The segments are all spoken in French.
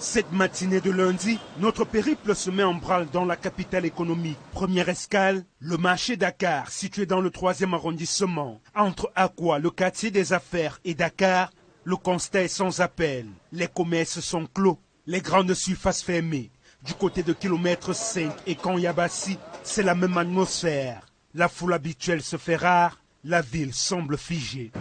Cette matinée de lundi, notre périple se met en branle dans la capitale économique. Première escale, le marché Dakar, situé dans le 3e arrondissement. Entre Akwa, le quartier des affaires, et Dakar, le constat est sans appel. Les commerces sont clos, les grandes surfaces fermées. Du côté de kilomètre 5 et Kanyabassi, c'est la même atmosphère. La foule habituelle se fait rare, la ville semble figée.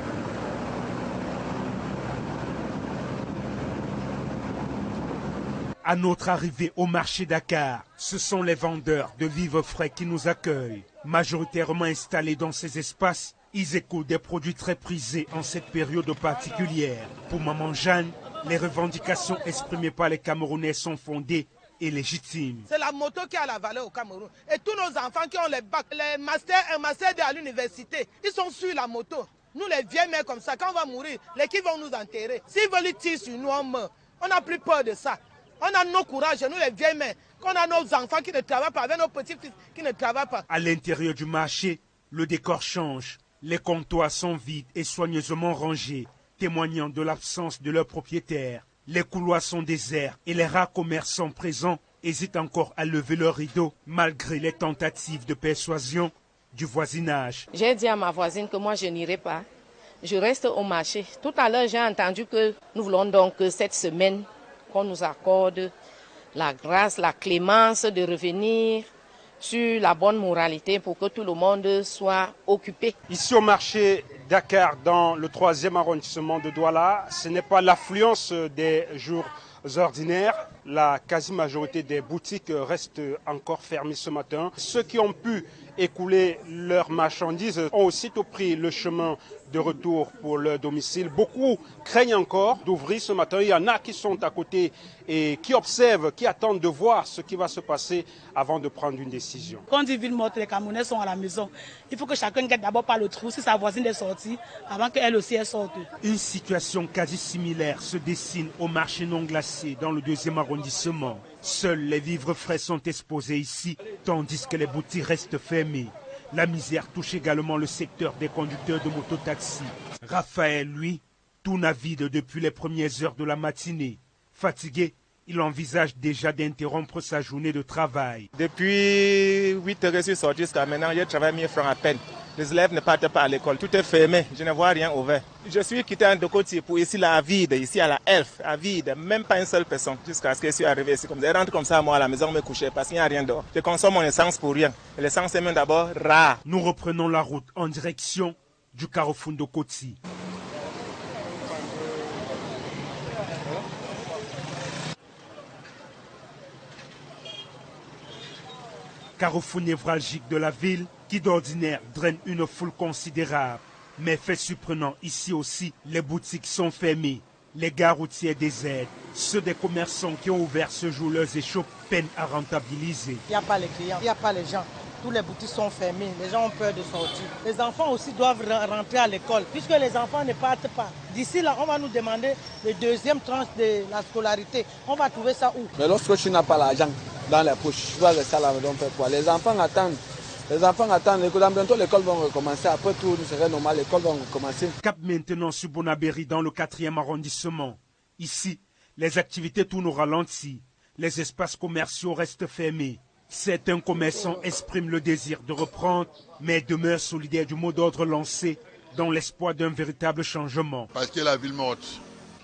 À notre arrivée au marché Dakar, ce sont les vendeurs de vivres frais qui nous accueillent. Majoritairement installés dans ces espaces, ils écoutent des produits très prisés en cette période particulière. Pour Maman Jeanne, les revendications exprimées par les Camerounais sont fondées et légitimes. C'est la moto qui a la valeur au Cameroun. Et tous nos enfants qui ont les bacs, les masters, un master à l'université, ils sont sur la moto. Nous les vieilles mères comme ça, quand on va mourir, les qui vont nous enterrer. S'ils veulent tirer sur nous, on meurt. On n'a plus peur de ça. On a nos courages, nous les vieilles mères, qu'on a nos enfants qui ne travaillent pas, avec nos petits-fils qui ne travaillent pas. À l'intérieur du marché, le décor change. Les comptoirs sont vides et soigneusement rangés, témoignant de l'absence de leurs propriétaires. Les couloirs sont déserts et les rares commerçants présents hésitent encore à lever leurs rideaux, malgré les tentatives de persuasion du voisinage. J'ai dit à ma voisine que moi je n'irai pas, je reste au marché. Tout à l'heure j'ai entendu que nous voulons donc cette semaine qu'on nous accorde la grâce, la clémence de revenir sur la bonne moralité pour que tout le monde soit occupé. Ici au marché Dakar, dans le 3e arrondissement de Douala, ce n'est pas l'affluence des jours ordinaires. La quasi-majorité des boutiques restent encore fermées ce matin. Ceux qui ont pu écouler leurs marchandises ont aussitôt pris le chemin de retour pour leur domicile. Beaucoup craignent encore d'ouvrir ce matin. Il y en a qui sont à côté et qui observent, qui attendent de voir ce qui va se passer avant de prendre une décision. Quand on dit ville morte, les Camerounais sont à la maison. Il faut que chacun guette d'abord par le trou si sa voisine est sortie avant qu'elle aussi elle sorte. Une situation quasi similaire se dessine au marché non glacé dans le 2e arrondissement. Seuls les vivres frais sont exposés ici, tandis que les boutiques restent fermées. La misère touche également le secteur des conducteurs de mototaxi. Raphaël, lui, tourne vide depuis les premières heures de la matinée. Fatigué, il envisage déjà d'interrompre sa journée de travail. Depuis 8 heures, je suis sorti jusqu'à maintenant, je travaille 1000 francs à peine. Les élèves ne partent pas à l'école, tout est fermé, je ne vois rien ouvert. Je suis quitté en Dokoti pour ici à vide, ici à la Elf, à vide, même pas une seule personne, jusqu'à ce que je suis arrivé ici. Comme je rentre comme ça, moi à la maison, me coucher parce qu'il n'y a rien dehors. Je consomme mon essence pour rien. Et l'essence est même d'abord rare. Nous reprenons la route en direction du carrefour Dokoti. Carrefour névralgique de la ville qui d'ordinaire draine une foule considérable. Mais fait surprenant, ici aussi, les boutiques sont fermées, les gares routières désertes. Ceux des commerçants qui ont ouvert ce jour leurs échoppes peinent à rentabiliser. Il n'y a pas les clients, il n'y a pas les gens. Tous les boutiques sont fermées, les gens ont peur de sortir. Les enfants aussi doivent rentrer à l'école, puisque les enfants ne partent pas. D'ici là, on va nous demander le 2e tranche de la scolarité. On va trouver ça où? Mais lorsque tu n'as pas l'argent dans les poches, tu vas rester à la maison faire quoi? Les enfants attendent. Bientôt l'école va recommencer. Après tout, il serait normal, l'école va recommencer. Cap maintenant sur Bonabéry dans le 4e arrondissement. Ici, les activités tournent au ralenti. Les espaces commerciaux restent fermés. Certains commerçants expriment le désir de reprendre, mais demeurent solidaires du mot d'ordre lancé dans l'espoir d'un véritable changement. Parce que la ville morte,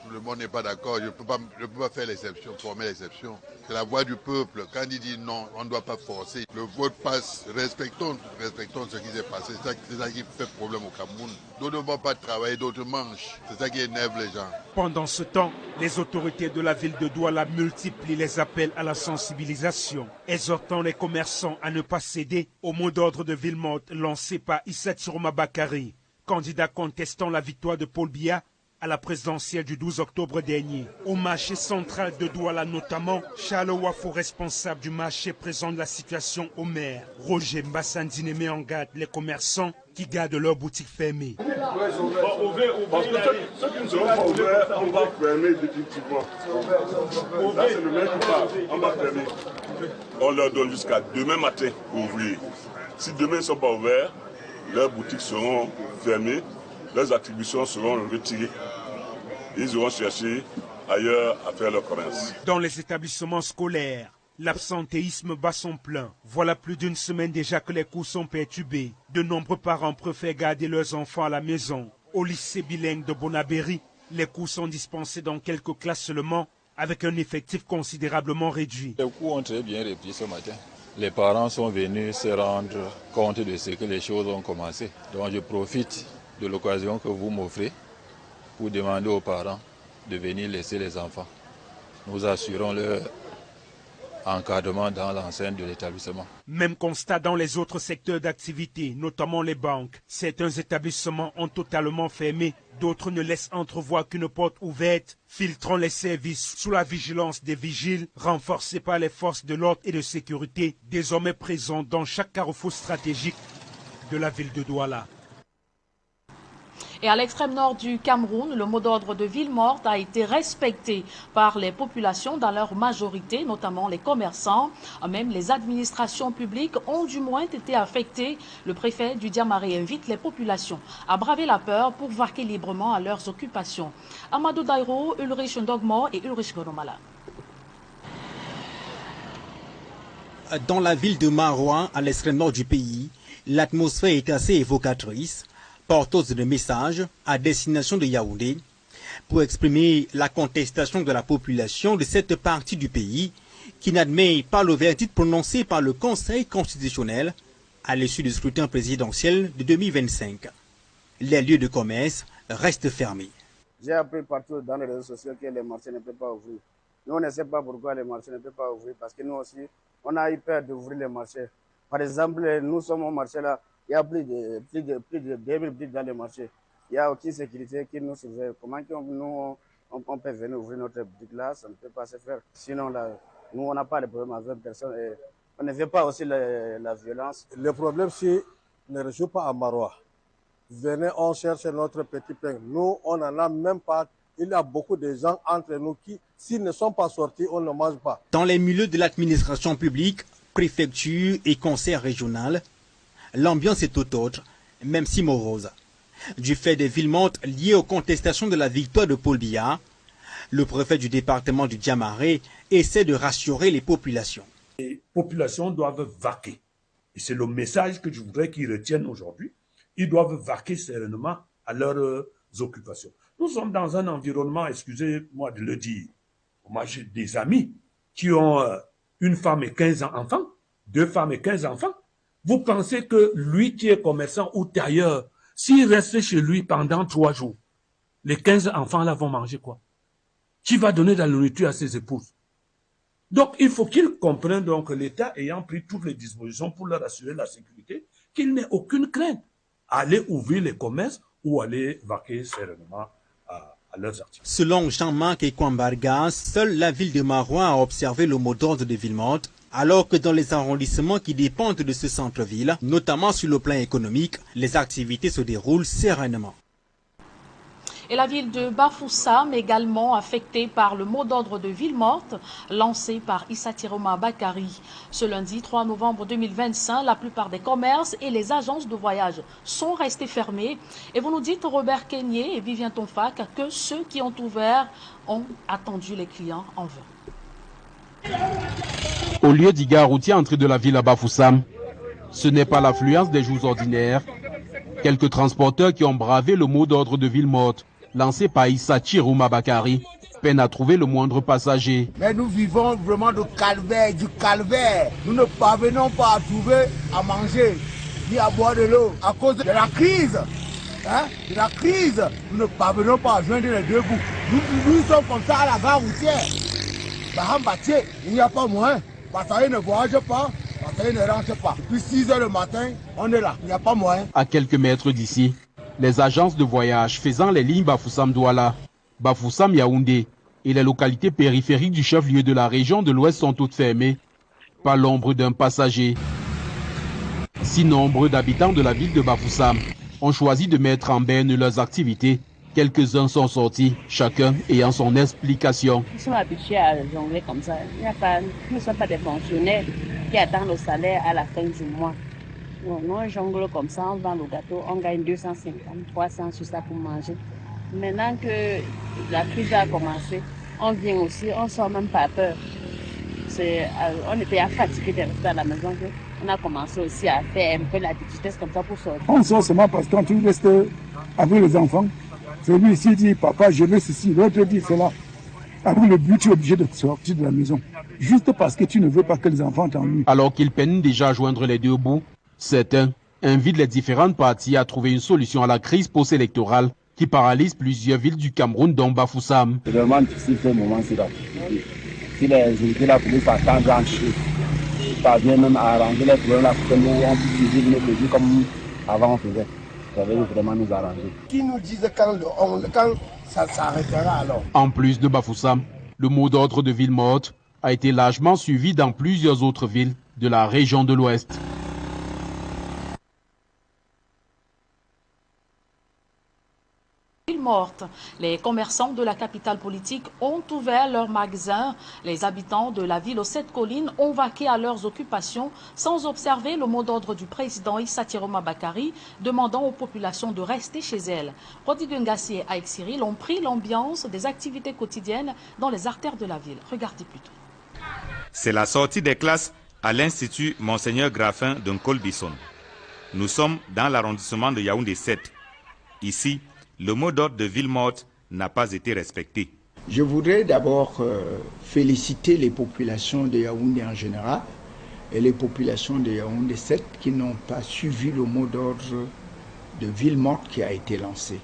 tout le monde n'est pas d'accord. Je ne peux pas faire l'exception, former l'exception. C'est la voix du peuple. Quand il dit non, on ne doit pas forcer. Le vote passe. Respectons ce qui s'est passé. C'est ça qui fait problème au Cameroun. D'autres ne vont pas travailler, d'autres mangent. C'est ça qui énerve les gens. Pendant ce temps, les autorités de la ville de Douala multiplient les appels à la sensibilisation, exhortant les commerçants à ne pas céder au mot d'ordre de ville morte lancé par Issa Tiroma Bakary, candidat contestant la victoire de Paul Biya à la présidentielle du 12 octobre dernier. Au marché central de Douala notamment, Charles Wafo, responsable du marché, présente la situation au maire. Roger Mbassandine met en garde les commerçants qui gardent leurs boutiques fermées. Parce que ceux qui ne seront pas ouverts, on va fermer définitivement. Là, c'est le maire qui parle, on va fermer. On leur donne jusqu'à demain matin pour ouvrir. Si demain ils ne sont pas ouverts, leurs boutiques seront fermées, leurs attributions seront retirées. Ils iront chercher ailleurs à faire leur commerce. Dans les établissements scolaires, l'absentéisme bat son plein. Voilà plus d'une semaine déjà que les cours sont perturbés. De nombreux parents préfèrent garder leurs enfants à la maison. Au lycée bilingue de Bonabéry, les cours sont dispensés dans quelques classes seulement, avec un effectif considérablement réduit. Les cours ont très bien repris ce matin. Les parents sont venus se rendre compte de ce que les choses ont commencé. Donc je profite de l'occasion que vous m'offrez pour demander aux parents de venir laisser les enfants. Nous assurons leur encadrement dans l'enceinte de l'établissement. Même constat dans les autres secteurs d'activité, notamment les banques. Certains établissements ont totalement fermé, d'autres ne laissent entrevoir qu'une porte ouverte, filtrant les services sous la vigilance des vigiles, renforcés par les forces de l'ordre et de sécurité, désormais présentes dans chaque carrefour stratégique de la ville de Douala. Et à l'extrême nord du Cameroun, le mot d'ordre de ville morte a été respecté par les populations dans leur majorité, notamment les commerçants. Même les administrations publiques ont du moins été affectées. Le préfet du Diamaré invite les populations à braver la peur pour vaquer librement à leurs occupations. Amadou Dairo, Ulrich Ndogmo et Ulrich Gonomala. Dans la ville de Maroua, à l'extrême nord du pays, l'atmosphère est assez évocatrice, porteuse de messages à destination de Yaoundé pour exprimer la contestation de la population de cette partie du pays qui n'admet pas le verdict prononcé par le Conseil constitutionnel à l'issue du scrutin présidentiel de 2025. Les lieux de commerce restent fermés. J'ai appris partout dans les réseaux sociaux que les marchés ne peuvent pas ouvrir. Nous, on ne sait pas pourquoi les marchés ne peuvent pas ouvrir parce que nous aussi, on a eu peur d'ouvrir les marchés. Par exemple, nous sommes au marché là. Il y a plus de 2000 briques dans les marchés. Il n'y a aucune sécurité qui nous surveille. Comment on peut venir ouvrir notre boutique là? Ça ne peut pas se faire. Sinon, là, nous, on n'a pas de problème avec personne. Et on ne veut pas aussi la violence. Le problème, c'est ne rejoue pas à Maroua. Venez, on cherche notre petit pain. Nous, on n'en a même pas. Il y a beaucoup de gens entre nous qui, s'ils ne sont pas sortis, on ne mange pas. Dans les milieux de l'administration publique, préfecture et conseil régional, l'ambiance est tout autre, même si morose. Du fait des villes mortes liées aux contestations de la victoire de Paul Biya, le préfet du département du Diamaré essaie de rassurer les populations. Les populations doivent vaquer. Et c'est le message que je voudrais qu'ils retiennent aujourd'hui. Ils doivent vaquer sereinement à leurs occupations. Nous sommes dans un environnement, excusez-moi de le dire, moi j'ai des amis qui ont une femme et 15 enfants, 2 femmes et 15 enfants. Vous pensez que lui qui est commerçant ou tailleur, s'il reste chez lui pendant 3 jours, les 15 enfants là vont manger quoi? Qui va donner de la nourriture à ses épouses? Donc il faut qu'ils comprennent donc l'État ayant pris toutes les dispositions pour leur assurer la sécurité, qu'il n'ait aucune crainte à aller ouvrir les commerces ou aller vaquer sereinement à leurs activités. Selon Jean-Marc Ekwambarga, seule la ville de Maroua a observé le mot d'ordre de ville morte, alors que dans les arrondissements qui dépendent de ce centre-ville, notamment sur le plan économique, les activités se déroulent sereinement. Et la ville de Bafoussam, également affectée par le mot d'ordre de ville morte lancé par Issa Tiroma Bakari. Ce lundi 3 novembre 2025, la plupart des commerces et les agences de voyage sont restés fermés. Et vous nous dites, Robert Kenyé et Vivien Tonfac, que ceux qui ont ouvert ont attendu les clients en vain. Au lieu du gare routier entrée de la ville à Bafoussam, ce n'est pas l'affluence des jours ordinaires. Quelques transporteurs qui ont bravé le mot d'ordre de ville morte lancé par Issa Tiroma Bakari peinent à trouver le moindre passager. Mais nous vivons vraiment du calvaire. Nous ne parvenons pas à trouver à manger ni à boire de l'eau à cause de la crise. De la crise, nous ne parvenons pas à joindre les deux bouts. Nous sommes comme ça à la gare routière. Il n'y a pas moyen. Passager ne voyage pas, passager ne rentre pas. Depuis 6 h le matin, on est là. Il n'y a pas moyen. À quelques mètres d'ici, les agences de voyage faisant les lignes Bafoussam-Douala, Bafoussam-Yaoundé et les localités périphériques du chef-lieu de la région de l'Ouest sont toutes fermées. Pas l'ombre d'un passager. Si nombreux d'habitants de la ville de Bafoussam ont choisi de mettre en berne leurs activités, quelques-uns sont sortis, chacun ayant son explication. Ils sont habitués à jongler comme ça. Nous ne sommes pas des fonctionnaires qui attendent le salaire à la fin du mois. Nous, on jongle comme ça, on vend le gâteau, on gagne 250, 300 sur ça pour manger. Maintenant que la crise a commencé, on vient aussi, on sort même pas peur. On était fatigué de rester à la maison. On a commencé aussi à faire un peu la vitesse comme ça pour sortir. On sort seulement parce que quand tu restes avec les enfants, celui-ci dit papa je veux ceci, l'autre dit cela. Avec le but, tu es obligé de sortir de la maison. Juste parce que tu ne veux pas que les enfants t'ennuient. Alors qu'ils peinent déjà à joindre les deux bouts, certains invitent les différentes parties à trouver une solution à la crise post-électorale qui paralyse plusieurs villes du Cameroun, dont Bafoussam. C'est vraiment difficile ce moment-ci. Si les autorités la police attendent à entrer, ça vient même à arranger les problèmes là, pour que nous on puisse vivre notre vie comme avant on faisait. Ça veut vraiment nous arranger. Qui nous disait quand ça s'arrêtera alors? En plus de Bafoussam, le mot d'ordre de ville morte a été largement suivi dans plusieurs autres villes de la région de l'Ouest. Morte. Les commerçants de la capitale politique ont ouvert leurs magasins. Les habitants de la ville aux 7 collines ont vaqué à leurs occupations sans observer le mot d'ordre du président Issa Tiroma Bakari demandant aux populations de rester chez elles. Rodrigue Ngassi et Aïk Cyril ont pris l'ambiance des activités quotidiennes dans les artères de la ville. Regardez plutôt. C'est la sortie des classes à l'Institut Monseigneur Graffin de Nkolbisson. Nous sommes dans l'arrondissement de Yaoundé 7. Ici, le mot d'ordre de ville morte n'a pas été respecté. Je voudrais d'abord féliciter les populations de Yaoundé en général et les populations de Yaoundé 7 qui n'ont pas suivi le mot d'ordre de ville morte qui a été lancé.